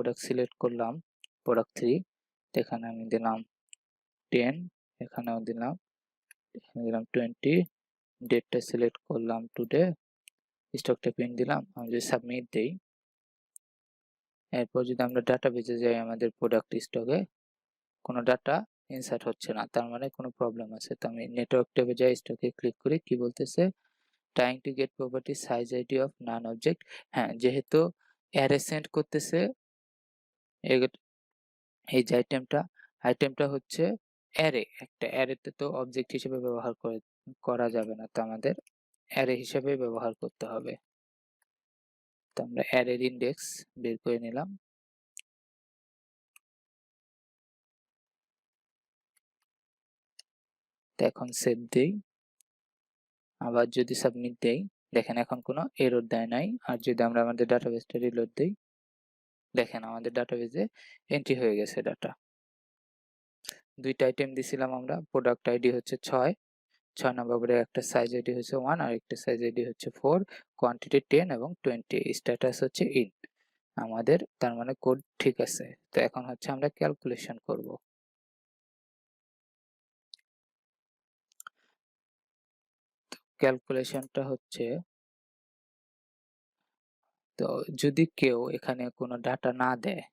Product select করলাম, product 3, এখানে আমি দিলাম 10, এখানেও দিলাম, এখানে দিলাম 20, ডেটটা সিলেক্ট করলাম টুডে, স্টকটা প্রিন্ট দিলাম। আমি যদি সাবমিট দেই, এরপর যদি আমরা ডাটাবেজে যাই, আমাদের প্রোডাক্ট স্টকে কোনো ডাটা ইনসার্ট হচ্ছে না, তার মানে কোনো প্রবলেম আছে। তো আমি নেটওয়ার্ক ট্যাবে যাই, স্টকে ক্লিক করি, কি বলতেছে, trying to get property size id of non object। হ্যাঁ, যেহেতু অ্যারে সেন্ড করতেছে, এই যে আইটেমটা হচ্ছে অ্যারে, একটা অ্যারেতে তো অবজেক্ট হিসেবে ব্যবহার করা যাবে না, তো আমাদের অ্যারে হিসেবে ব্যবহার করতে হবে। তো আমরা অ্যারের ইন্ডেক্স বের করে নিলাম। তো এখন সেভ দেই, আবার যদি সাবমিট দেই, দেখেন এখন কোনো এরর দেয় নাই। আর যদি আমরা আমাদের ডাটাবেসটা রিলোড দেই, দেখেন আমাদের ডাটাবেসে এন্ট্রি হয়ে গেছে ডাটা। দুইটা আইটেম দিছিলাম আমরা, প্রোডাক্ট আইডি হচ্ছে 6 নম্বরে, একটা সাইজ আইডি হচ্ছে 1 আর একটা সাইজ আইডি হচ্ছে 4, কোয়ান্টিটি 10 এবং 20, স্ট্যাটাস হচ্ছে ইন। আমাদের তার মানে কোড ঠিক আছে। তো এখন হচ্ছে আমরা ক্যালকুলেশন করব। ক্যালকুলেশনটা হচ্ছে, তো যদি কেউ এখানে কোনো ডাটা না দেয়,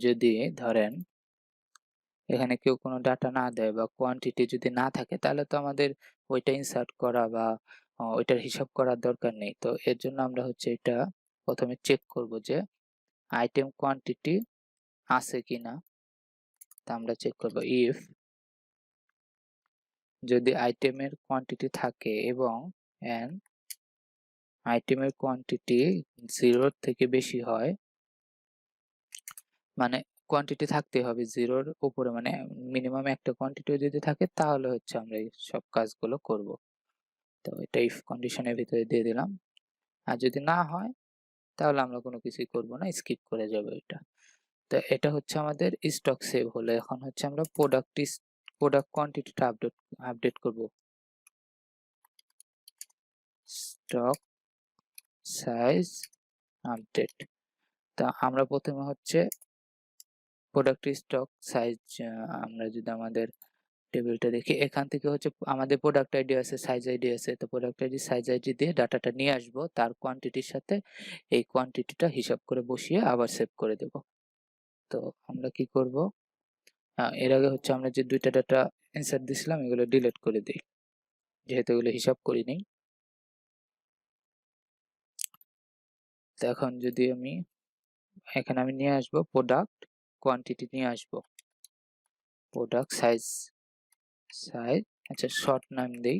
যদি ধরেন এখানে কেউ কোনো ডাটা না দেয় বা কোয়ান্টিটি যদি না থাকে, তাহলে তো আমাদের ওইটা ইনসার্ট করা বা ওইটার হিসাব করার দরকার নেই। তো এর জন্য আমরা হচ্ছে এটা প্রথমে চেক করব যে আইটেম কোয়ান্টিটি আছে কিনা। তা আমরা চেক করব ইফ, যদি আইটেমের কোয়ান্টিটি থাকে এবং আইটেমের কোয়ান্টিটি 0 থেকে বেশি হয়, মানে কোয়ান্টিটি থাকতে হবে 0-র উপরে, মানে মিনিমাম একটা কোয়ান্টিটিও যদি থাকে, তাহলে হচ্ছে আমরা এই সব কাজগুলো করব। তো এটা ইফ কন্ডিশনের ভিতরে দিয়ে দিলাম। আর যদি না হয়, তাহলে আমরা কোনো কিছুই করব না, স্কিপ করে যাব এটা। তো এটা হচ্ছে আমাদের স্টক সেভ হলো। এখন হচ্ছে আমরা প্রোডাক্ট কোয়ান্টিটিটা আপডেট করব। Stock size update. তা আমরা প্রথমে হচ্ছে প্রোডাক্ট স্টক সাইজ, আমরা যদি আমাদের টেবিলটা দেখি, এখান থেকে হচ্ছে আমাদের প্রোডাক্ট আইডি আছে, সাইজ আইডি আছে। তো প্রোডাক্ট আইডি সাইজ আইডি দিয়ে ডাটাটা নিয়ে আসবো, তার কোয়ান্টিটির সাথে এই কোয়ান্টিটিটা হিসাব করে বসিয়ে আবার সেভ করে দেব। তো আমরা কি করব, এর আগে হচ্ছে আমরা যে দুইটা ডাটা ইনসার্ট দিছিলাম, এগুলো ডিলিট করে দিই, যেহেতু এগুলো হিসাব করি নাই। তো এখন যদি আমি এখানে নিয়ে আসবো প্রোডাক্ট কোয়ান্টিটি, নিয়ে আসবো প্রোডাক্ট সাইজ, আচ্ছা শর্ট নাম দেই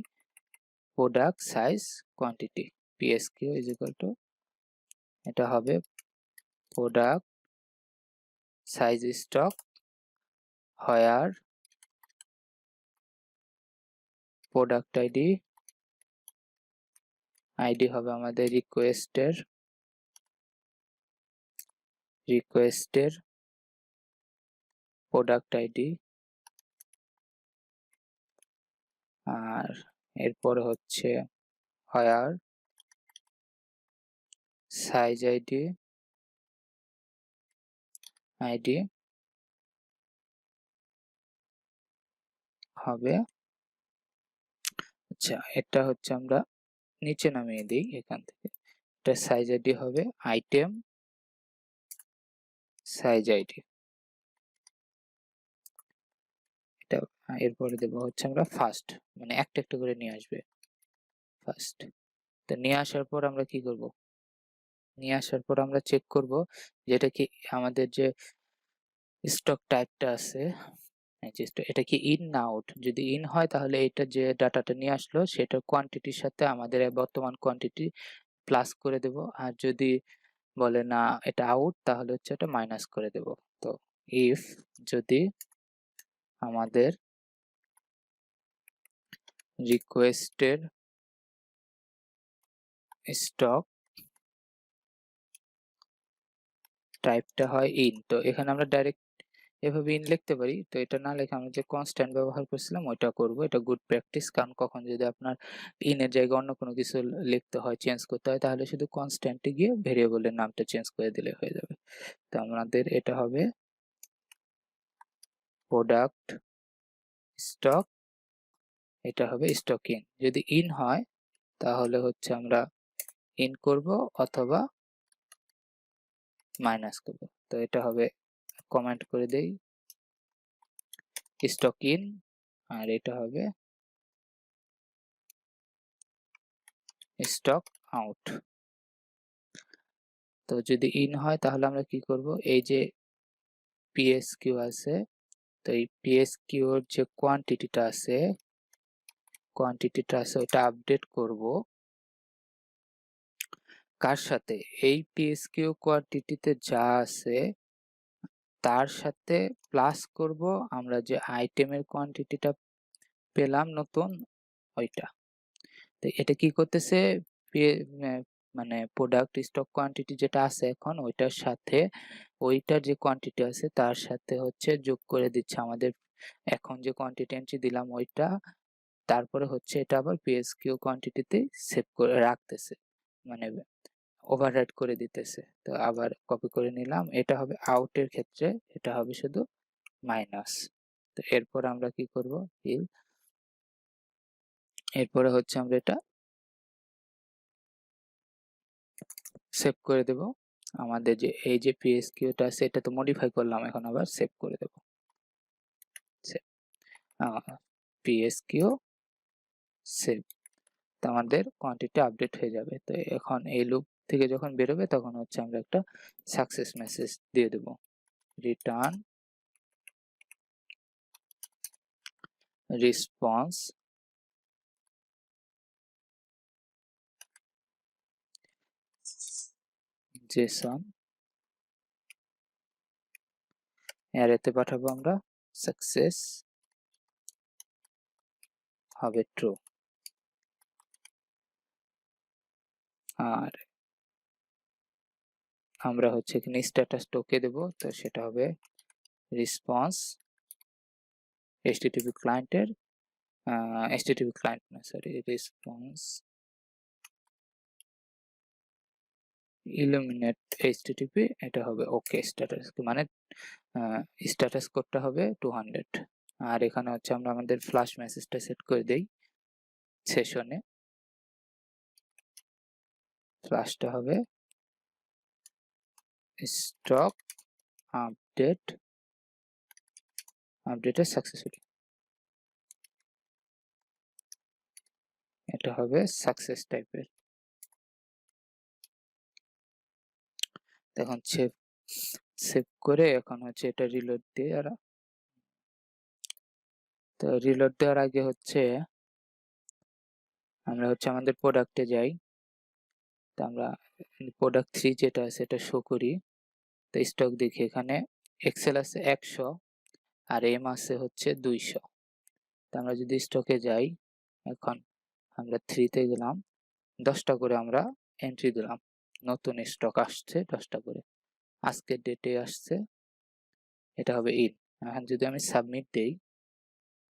product size quantity, PSQ is equal to, এটা হবে product size stock where product ID হবে আমাদের রিকোয়েস্টের প্রোডাক্ট আইডি, আর এরপরে হচ্ছে হোয়ার সাইজ আইডি হবে, আচ্ছা এটা হচ্ছে আমরা নিচে নামিয়ে দিই এখান থেকে, এটা সাইজ আইডি হবে আইটেম সাইজ আইডি, এটা এরপরে দেবো হচ্ছে আমরা ফার্স্ট, মানে একটা একটা করে নিয়ে আসবে ফার্স্ট। তো নিয়ে আসার পর আমরা কি করব, নিয়ে আসার পর আমরা চেক করব যেটা কি আমাদের যে স্টক টাইপটা আছে, এটা কি ইন না আউট। যদি ইন হয় তাহলে এটা যে ডাটাটা নিয়ে আসলো সেটার কোয়ান্টিটির সাথে আমাদের বর্তমান কোয়ান্টিটি প্লাস করে দেব, আর যদি বলে না এটা আউট, তাহলে হচ্ছে এটা মাইনাস করে দেব। তো ইফ যদি আমাদের রিকোয়েস্টের স্টক টাইপটা হয় ইন, তো এখানে আমরা ডাইরেক্ট এভাবে ইন লিখতে পারি। তো এটা না লিখে আমরা যে কনস্ট্যান্ট ব্যবহার করছিলাম ওইটা করব। এটা গুড প্র্যাকটিস, কারণ কখন যদি আপনার ইনের জায়গায় অন্য কোনো কিছু লিখতে হয়, চেঞ্জ করতে হয়, তাহলে শুধু কনস্ট্যান্টে গিয়ে ভেরিয়েবলের নামটা চেঞ্জ করে দিলে হয়ে যাবে। তো আমাদের এটা হবে প্রোডাক্ট স্টক, এটা হবে স্টক ইন। যদি ইন হয় তাহলে হচ্ছে আমরা ইন করব অথবা মাইনাস করব। তো এটা হবে, কমেন্ট করে দেই, স্টক ইন, আর এটা হবে স্টক আউট। তো যদি ইন হয় তাহলে আমরা কি করব, এই যে পিএসকিউ আছে, তো এই পিএসকিউ এর যে কোয়ান্টিটিটা আছে ওটা আপডেট করব কার সাথে, এই পিএসকিউ কোয়ান্টিটিতে যা আছে তার সাথে প্লাস করব আমরা যে আইটেমের কোয়ান্টিটিটা পেলাম নতুন ওইটা। তো এটা কি করতেছে, মানে প্রোডাক্ট স্টক কোয়ান্টিটি যেটা আছে এখন ওইটার সাথে ওইটার যে কোয়ান্টিটি আছে তার সাথে হচ্ছে যোগ করে দিচ্ছে আমাদের এখন যে কোয়ান্টিটি এন্ট্রি দিলাম ওইটা, তারপরে হচ্ছে এটা আবার পিএসকিউ কোয়ান্টিটিতে সেভ করে রাখতেছে, মানে ওভাররাইড করে দিতেছে। তো আবার কপি করে নিলাম, এটা হবে আউটের ক্ষেত্রে, এটা হবে শুধু মাইনাস। তো এরপর আমরা কি করব, এরপরে হচ্ছে আমরা এটা সেভ করে দেব। আমাদের যে এই যে পিএসকিউটা আছে এটা তো মডিফাই করলাম, এখন আবার সেভ করে দেব। পিএসকিউ সেভ, তো আমাদের কোয়ান্টিটি আপডেট হয়ে যাবে। তো এখন এই লুপ থেকে যখন বেরোবে তখন হচ্ছে আমরা একটা সাকসেস মেসেজ দিয়ে দেব, রিটার্ন রেসপন্স জেসন, অ্যারেতে পাঠাবো আমরা সাকসেস হবে ট্রু। আর আমরা হচ্ছে এখানে স্ট্যাটাস টোকে দেব, তো সেটা হবে রেসপন্স http ক্লায়েন্টের http ক্লায়েন্ট না সরি, রেসপন্স ইলুমিনেট http, এটা হবে ওকে স্ট্যাটাস, মানে স্ট্যাটাস কোডটা হবে 200। আর এখানে হচ্ছে আমরা আমাদের ফ্ল্যাশ মেসেজটা সেট করে দেই, সেশনে ফ্ল্যাশটা হবে স্টক আপডেটেড সাকসেসফুলি, এটা হবে সাকসেস টাইপের। এখন সেভ করে এখন হচ্ছে এটা রিলোড দিয়ে, আর তো রিলোড দেওয়ার আগে হচ্ছে আমরা হচ্ছে আমাদের প্রোডাক্টে যাই, তো আমরা প্রোডাক্ট 3 যেটা আছে এটা শো করি। তো স্টক দেখি এখানে এক্সেল আছে 100 আর এম আছে হচ্ছে 200। তো আমরা যদি স্টকে যাই, এখন আমরা 3 তে গেলাম, 10টা করে আমরা এন্ট্রি দিলাম, নতুন স্টক আসছে 10টা করে, আজকের ডেটে আসছে, এটা হবে ইন। এখন যদি আমি সাবমিট দেই,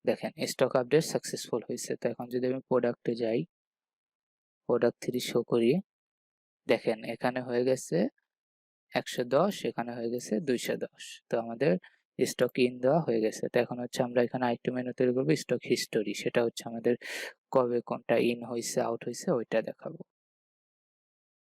দেখেন স্টক আপডেট সাকসেসফুল হয়েছে। তো এখন যদি আমি প্রোডাক্টে যাই, প্রোডাক্ট 3 শো করি, দেখেন এখানে হয়ে গেছে 110, এখানে হয়ে গেছে 210। তো আমাদের স্টক ইন দেওয়া হয়ে গেছে। তো এখন হচ্ছে আমরা এখানে আরেকটা মেনু তৈরি করবো, স্টক হিস্টোরি, সেটা হচ্ছে আমাদের কবে কোনটা ইন হয়েছে আউট হয়েছে ওইটা দেখাবো।